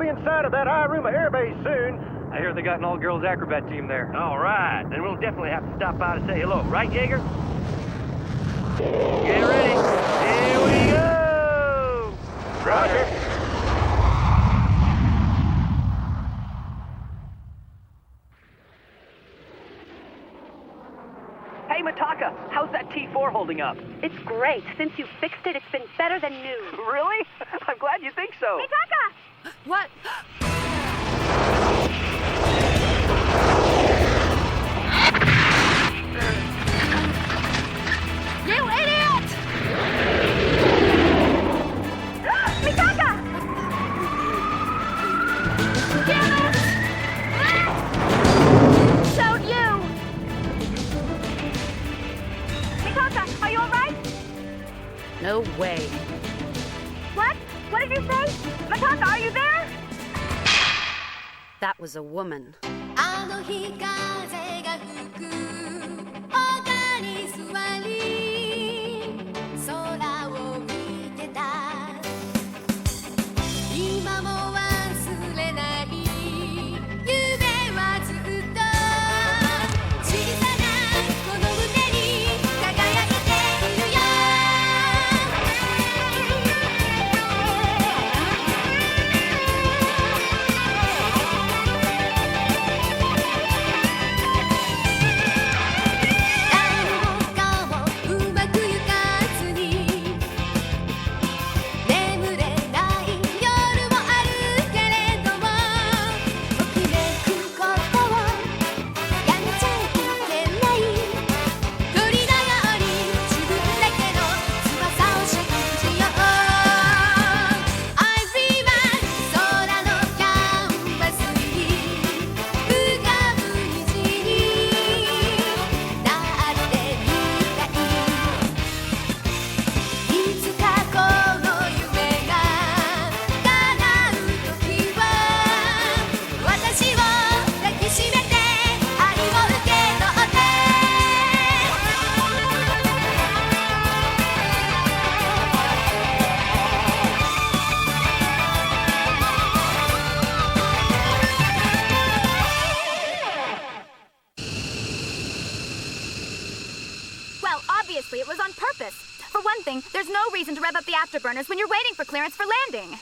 be inside of that high room of airbase soon. I hear they got an all-girls acrobat team there. All right, then we'll definitely have to stop by to say hello, right, Jaeger? Get ready. Here we go! Roger. Hey, Mitaka, how's that T4 holding up? It's great. Since you fixed it, it's been better than new. Really? I'm glad you think so. Mitaka! What? You idiot! Mitaka! Damn it! Showed you! Mitaka, are you alright? No way. What? What did you say? Mitaka, are you there? That was a woman. あの日風が吹く丘に座り空を見てた今も忘れない夢はずっと小さなこの胸に輝いているよ Obviously, it was on purpose. For one thing, there's no reason to rev up the afterburners when you're waiting for clearance for landing.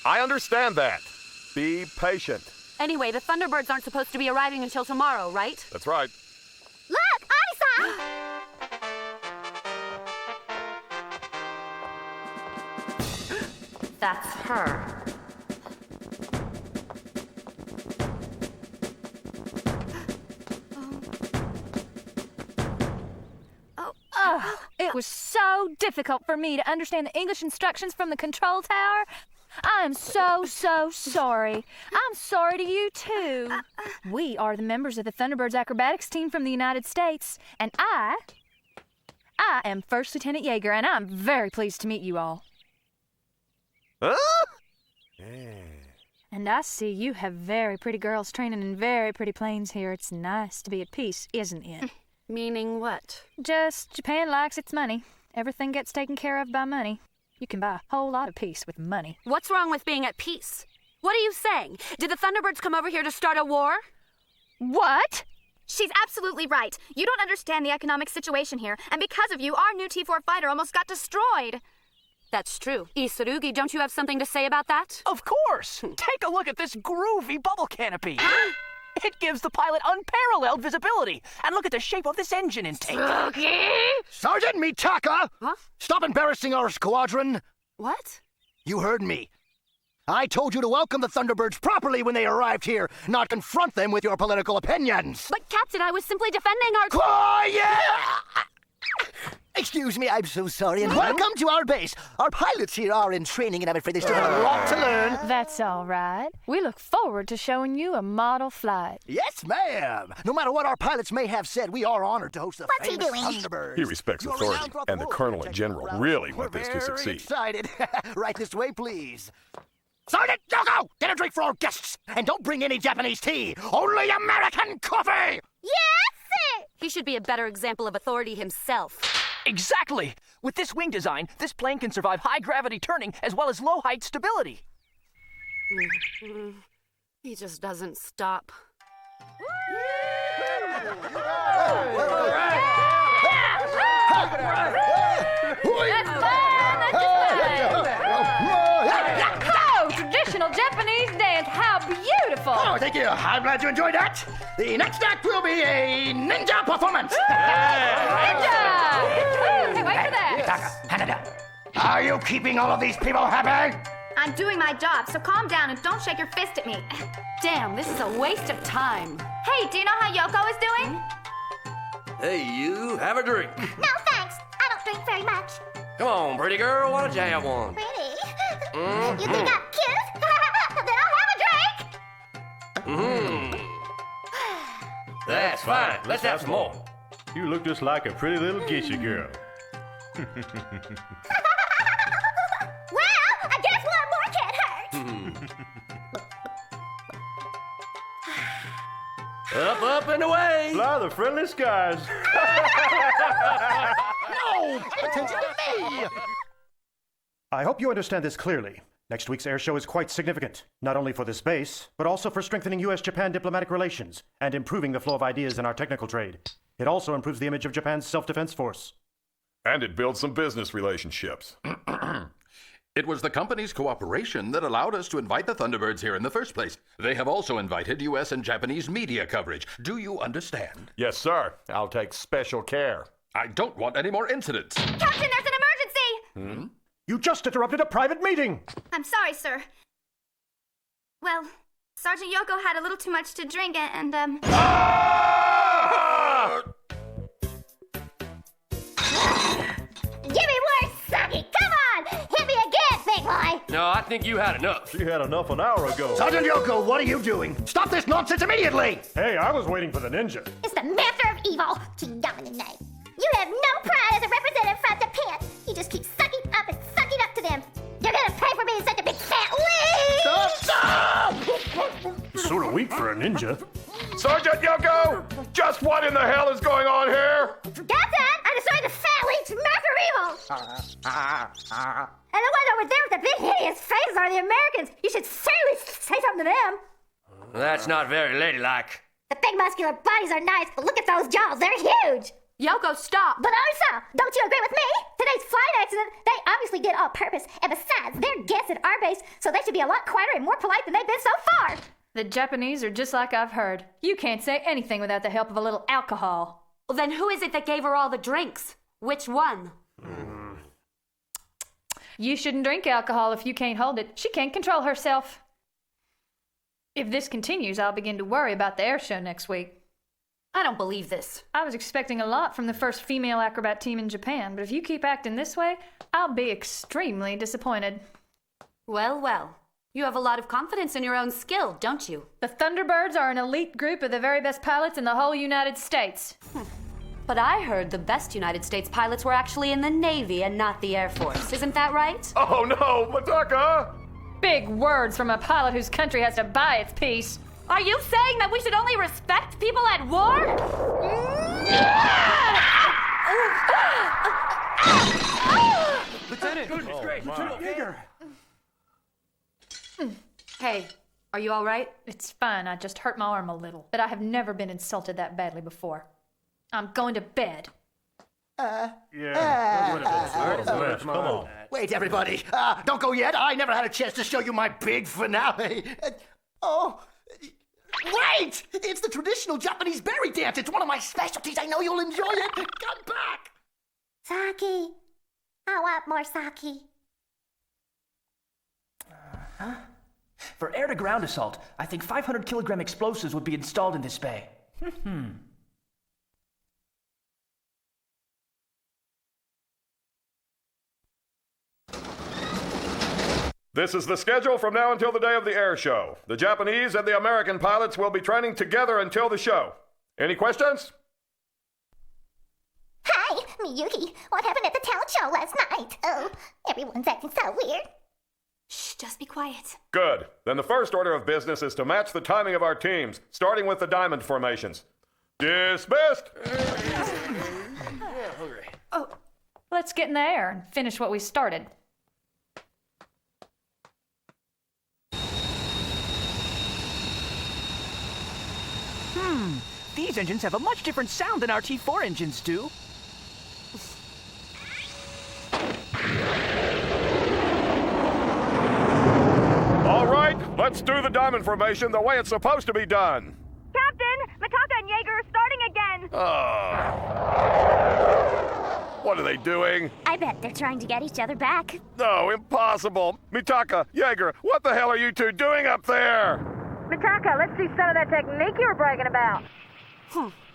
I understand that. Be patient. Anyway, the Thunderbirds aren't supposed to be arriving until tomorrow, right? That's right. Look! Arisa! That's her. It was so difficult for me to understand the English instructions from the control tower. I am so sorry. I'm sorry to you, too. We are the members of the Thunderbirds acrobatics team from the United States, and I am First Lieutenant Jaeger, and I'm very pleased to meet you all. Huh? And I see you have very pretty girls training in very pretty planes here. It's nice to be at peace, isn't it? Meaning what? Just Japan likes its money. Everything gets taken care of by money. You can buy a whole lot of peace with money. What's wrong with being at peace? What are you saying? Did the Thunderbirds come over here to start a war? What? She's absolutely right. You don't understand the economic situation here, and because of you, our new T4 fighter almost got destroyed. That's true. Isurugi, don't you have something to say about that? Of course! Take a look at this groovy bubble canopy. It gives the pilot unparalleled visibility. And look at the shape of this engine intake. Sergeant Mitaka! Huh? Stop embarrassing our squadron. What? You heard me. I told you to welcome the Thunderbirds properly when they arrived here, not confront them with your political opinions. But, Captain, I was simply defending our... Quiet! Excuse me, I'm so sorry, and welcome to our base. Our pilots here are in training, and I'm afraid they still have a lot to learn. That's all right. We look forward to showing you a model flight. Yes, ma'am. No matter what our pilots may have said, we are honored to host the famous Thunderbirds. He respects Your authority, renowned and the war colonel and protector general Ralph. really We're want this to very succeed. excited. Right this way, please. Sergeant, Yoko! Get a drink for our guests, and don't bring any Japanese tea. Only American coffee! Yes! He should be a better example of authority himself. Exactly! With this wing design, this plane can survive high-gravity turning as well as low-height stability. He just doesn't stop. Oh, traditional Japanese dance. How beautiful. Oh, thank you. I'm glad you enjoyed that. The next act will be a ninja performance. Ninja! Ooh, can't wait for that. Taka, Canada, are you keeping all of these people happy? I'm doing my job, so calm down and don't shake your fist at me. Damn, this is a waste of time. Hey, do you know how Yoko is doing? Hey, you, have a drink. No thanks. I don't drink very much. Come on, pretty girl, why don't you have one? Pretty? You think I'm cute? Then I'll have a drink. That's fine. Let's have some more. You look just like a pretty little geisha girl. Well, I guess one more can't hurt. Up and away. Fly the friendly skies. No, pay attention to me. I hope you understand this clearly. Next week's air show is quite significant, not only for this base, but also for strengthening U.S.-Japan diplomatic relations and improving the flow of ideas in our technical trade. It also improves the image of Japan's self-defense force. And it builds some business relationships. It was the company's cooperation that allowed us to invite the Thunderbirds here in the first place. They have also invited U.S. and Japanese media coverage. Do you understand? Yes, sir. I'll take special care. I don't want any more incidents. Captain, there's an emergency! You just interrupted a private meeting! I'm sorry, sir. Well, Sergeant Yoko had a little too much to drink and Give me more sake. Come on. Hit me again, big boy. No, I think you had enough. She had enough an hour ago. Sergeant Yoko, what are you doing? Stop this nonsense immediately! Hey, I was waiting for the ninja. It's the master of evil, King Dominate. You have no pride as a representative from Japan. You just keep sucking up and sucking up to them. You're gonna pay for being such a big fat lead! Stop! Sort of weak for a ninja. Sergeant Yoko! Just what in the hell is going on here? Captain, I destroyed the fat lead's master of evil! And the ones over there with the big hideous faces are the Americans. You should certainly say something to them. That's not very ladylike. The big muscular bodies are nice, but look at those jaws. They're huge. Yoko, stop! But Arsa, don't you agree with me? Today's flight accident, they obviously did on purpose. And besides, they're guests at our base, so they should be a lot quieter and more polite than they've been so far. The Japanese are just like I've heard. You can't say anything without the help of a little alcohol. Well, then who is it that gave her all the drinks? Which one? You shouldn't drink alcohol if you can't hold it. She can't control herself. If this continues, I'll begin to worry about the air show next week. I don't believe this. I was expecting a lot from the first female acrobat team in Japan, but if you keep acting this way, I'll be extremely disappointed. Well, well. You have a lot of confidence in your own skill, don't you? The Thunderbirds are an elite group of the very best pilots in the whole United States. But I heard the best United States pilots were actually in the Navy and not the Air Force. Isn't that right? Oh no, Mataka! Big words from a pilot whose country has to buy its peace. Are you saying that we should only respect people at war? Lieutenant, goodness gracious. Hey, are you all right? It's fine, I just hurt my arm a little. But I have never been insulted that badly before. I'm going to bed. Yeah. Come on. Wait, everybody. Don't go yet. I never had a chance to show you my big finale. Wait! It's the traditional Japanese berry dance. It's one of my specialties. I know you'll enjoy it. Come back. Sake. I want more sake. For air-to-ground assault, I think 500-kilogram explosives would be installed in this bay. This is the schedule from now until the day of the air show. The Japanese and the American pilots will be training together until the show. Any questions? Hi, Miyuki. What happened at the talent show last night? Oh, everyone's acting so weird. Shh, just be quiet. Good. Then the first order of business is to match the timing of our teams, starting with the diamond formations. Dismissed! Oh, let's get in the air and finish what we started. These engines have a much different sound than our T4 engines do. All right, let's do the diamond formation the way it's supposed to be done. Captain, Mitaka and Jaeger are starting again. What are they doing? I bet they're trying to get each other back. No, impossible. Mitaka, Jaeger, what the hell are you two doing up there? Mitaka, let's see some of that technique you were bragging about.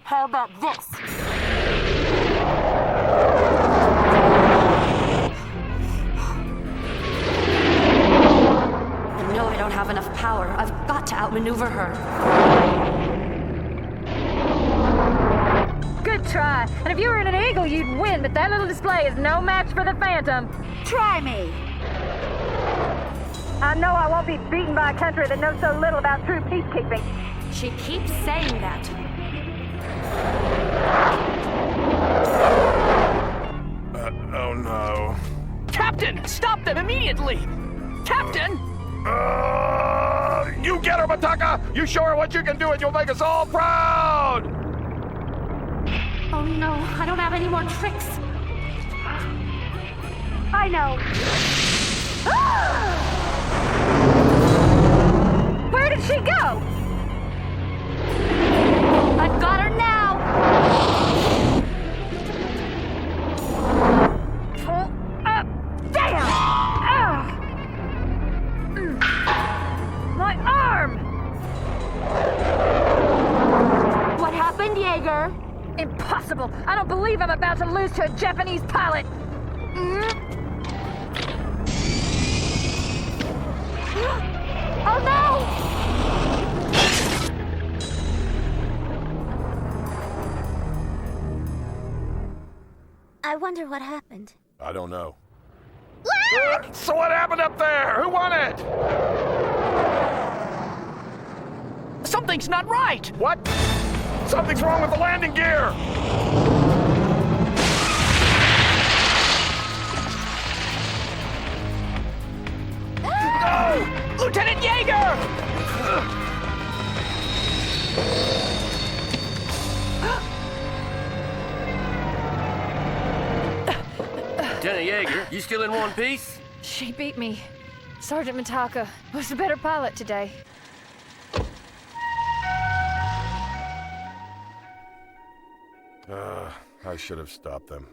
How about this? I know I don't have enough power. I've got to outmaneuver her. Good try. And if you were in an Eagle, you'd win, but that little display is no match for the Phantom. Try me. I know I won't be beaten by a country that knows so little about true peacekeeping. She keeps saying that. Oh no. Captain, stop them immediately! Captain! You get her, Mitaka! You show her what you can do and you'll make us all proud! Oh no, I don't have any more tricks. I know. Where did she go? I've got her now! Damn! My arm! What happened, Jaeger? Impossible! I don't believe I'm about to lose to a Japanese pilot! Oh no! I wonder what happened. I don't know. So what happened up there? Who won it? Something's not right! What? Something's wrong with the landing gear! No! Lieutenant Jaeger! Lieutenant Jaeger, you still in one piece? She beat me. Sergeant Mitaka was the better pilot today. I should have stopped them.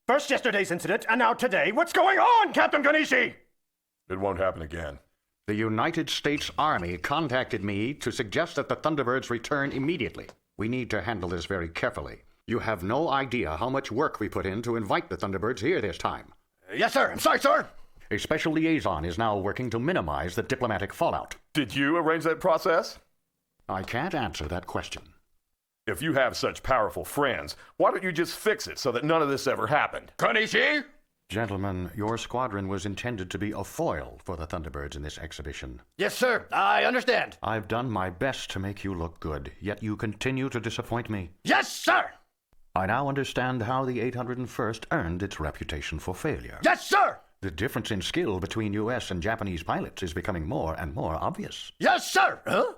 First yesterday's incident, and now today. What's going on, Captain Konishi? It won't happen again. The United States Army contacted me to suggest that the Thunderbirds return immediately. We need to handle this very carefully. You have no idea how much work we put in to invite the Thunderbirds here this time. Yes, sir. I'm sorry, sir. A special liaison is now working to minimize the diplomatic fallout. Did you arrange that process? I can't answer that question. If you have such powerful friends, why don't you just fix it so that none of this ever happened? Konishi? Gentlemen, your squadron was intended to be a foil for the Thunderbirds in this exhibition. Yes, sir. I understand. I've done my best to make you look good, yet you continue to disappoint me. Yes, sir. I now understand how the 801st earned its reputation for failure. Yes, sir. The difference in skill between U.S. and Japanese pilots is becoming more and more obvious. Yes, sir. Huh?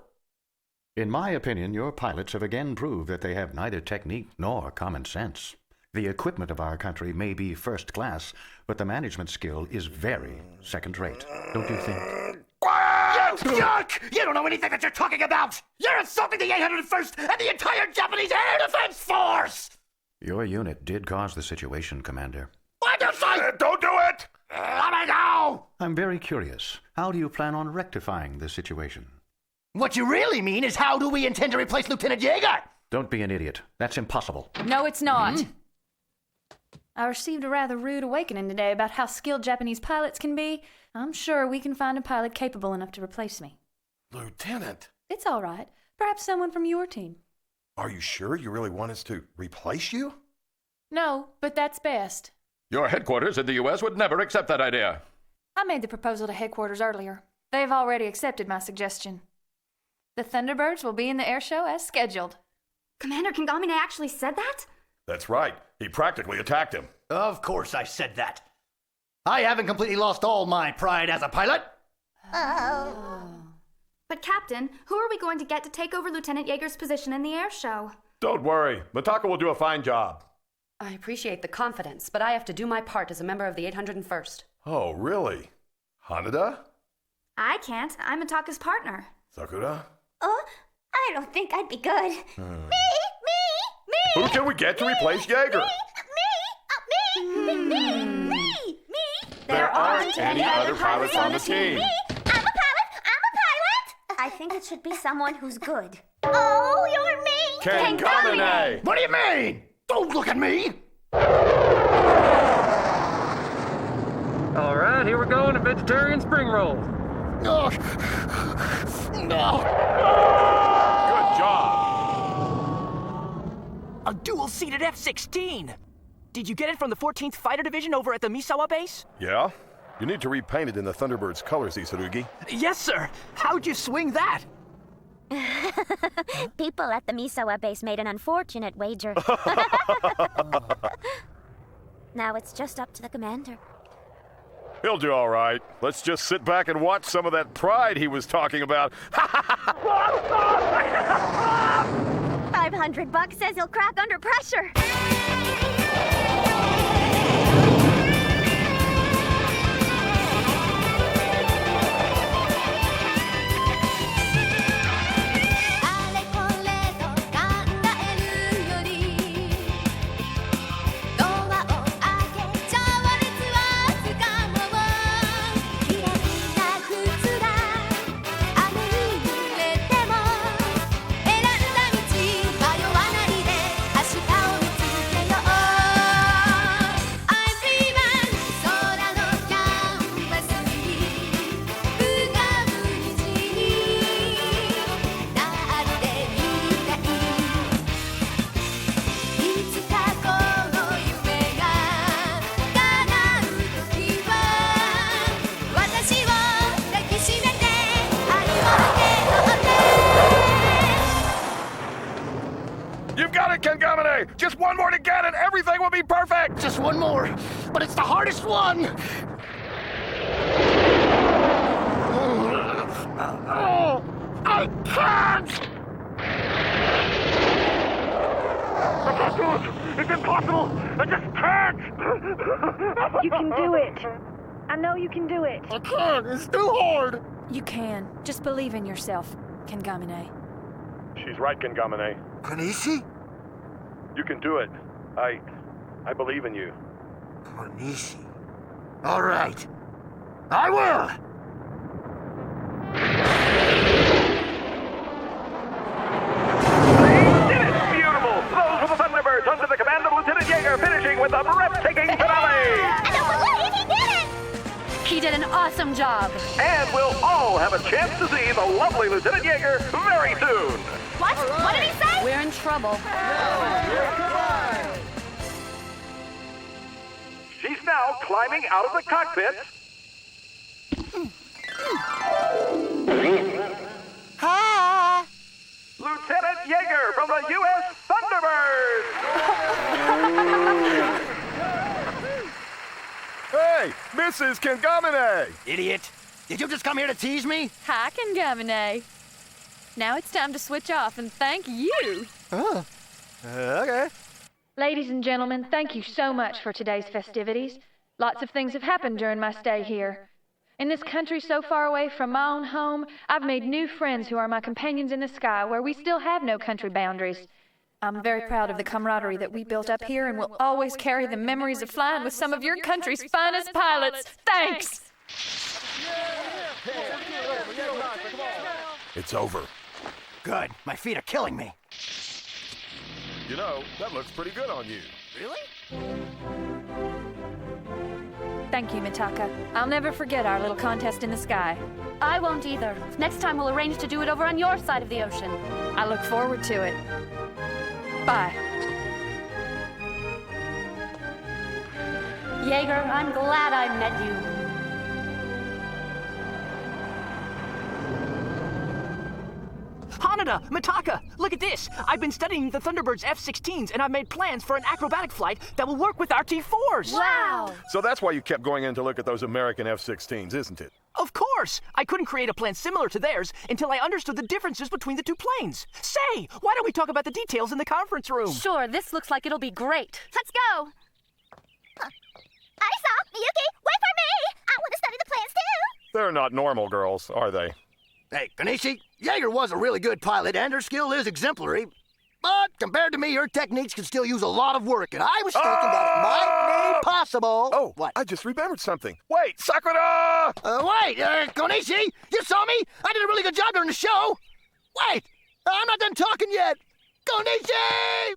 In my opinion, your pilots have again proved that they have neither technique nor common sense. The equipment of our country may be first class, but the management skill is very second-rate. Don't you think? You jerk! You don't know anything that you're talking about! You're insulting the 801st and the entire Japanese Air Defense Force! Your unit did cause the situation, Commander. Why don't I... Don't do it! Let me go! I'm very curious. How do you plan on rectifying the situation? What you really mean is how do we intend to replace Lieutenant Jaeger? Don't be an idiot. That's impossible. No, it's not. I received a rather rude awakening today about how skilled Japanese pilots can be. I'm sure we can find a pilot capable enough to replace me. Lieutenant? It's all right. Perhaps someone from your team. Are you sure you really want us to replace you? No, but that's best. Your headquarters in the U.S. would never accept that idea. I made the proposal to headquarters earlier. They've already accepted my suggestion. The Thunderbirds will be in the air show as scheduled. Commander Kingamine actually said that? That's right. He practically attacked him. Of course I said that. I haven't completely lost all my pride as a pilot. But Captain, who are we going to get to take over Lieutenant Yeager's position in the air show? Don't worry. Mitaka will do a fine job. I appreciate the confidence, but I have to do my part as a member of the 801st. Oh, really? Hanada? I can't. I'm Mitaka's partner. Sakura? Oh, I don't think I'd be good. Me! Who can we get to replace Yeager? Me! There aren't any other pilots on the team. I'm a pilot! I think it should be someone who's good. Oh, you're mean! Kengamine! What do you mean? Don't look at me! All right, here we go in a vegetarian spring roll. No. No. Good job. A dual-seated F-16. Did you get it from the 14th Fighter Division over at the Misawa base? Yeah? You need to repaint it in the Thunderbird's colors, Isurugi. Yes, sir. How'd you swing that? People at the Misawa base made an unfortunate wager. Now it's just up to the commander. He'll do all right. Let's just sit back and watch some of that pride he was talking about. $500 says he'll crack under pressure. Kengamine! Just one more to get and everything will be perfect! Just one more, but it's the hardest one! Oh, I can't! I can't do it! It's impossible! I just can't! You can do it. I know you can do it. I can't. It's too hard. You can. Just believe in yourself, Kengamine. She's right, Kengamine. Konishi? You can do it. I believe in you. Konishi. All right. I will! Beautiful! Those were the Thunderbirds under the command of Lieutenant Yeager, finishing with a breathtaking finale! I don't believe he did it! He did an awesome job. And we'll all have a chance to see the lovely Lieutenant Yeager very soon. What? Right. What did he say? We're in trouble. She's now climbing out of the cockpit. Hi! Lieutenant Yeager from the U.S. Thunderbirds! Hey, Mrs. Kengamine! Idiot! Did you just come here to tease me? Hi, Kengamine. Now it's time to switch off and thank you. Oh. Okay. Ladies and gentlemen, thank you so much for today's festivities. Lots of things have happened during my stay here. In this country so far away from my own home, I've made new friends who are my companions in the sky where we still have no country boundaries. I'm very proud of the camaraderie that we built up here and will always carry the memories of flying with some of your country's finest pilots. Thanks! It's over. Good. My feet are killing me. You know, that looks pretty good on you. Really? Thank you, Mitaka. I'll never forget our little contest in the sky. I won't either. Next time we'll arrange to do it over on your side of the ocean. I look forward to it. Bye. Yeager, I'm glad I met you. Hanada, Mitaka, look at this. I've been studying the Thunderbird's F-16s, and I've made plans for an acrobatic flight that will work with our T-4s. Wow! So that's why you kept going in to look at those American F-16s, isn't it? Of course. course! I couldn't create a plan similar to theirs until I understood the differences between the two planes. Say, why don't we talk about the details in the conference room? Sure, this looks like it'll be great. Let's go! Arisa, Miyuki, wait for me! I want to study the plans too! They're not normal girls, are they? Hey, Konishi, Jaeger was a really good pilot, and her skill is exemplary. But compared to me, her techniques can still use a lot of work, and I was thinking that it might be possible. Oh, what? I just remembered something. Wait, Sakura! Wait, Konishi, you saw me? I did a really good job during the show. Wait, I'm not done talking yet. Konishi!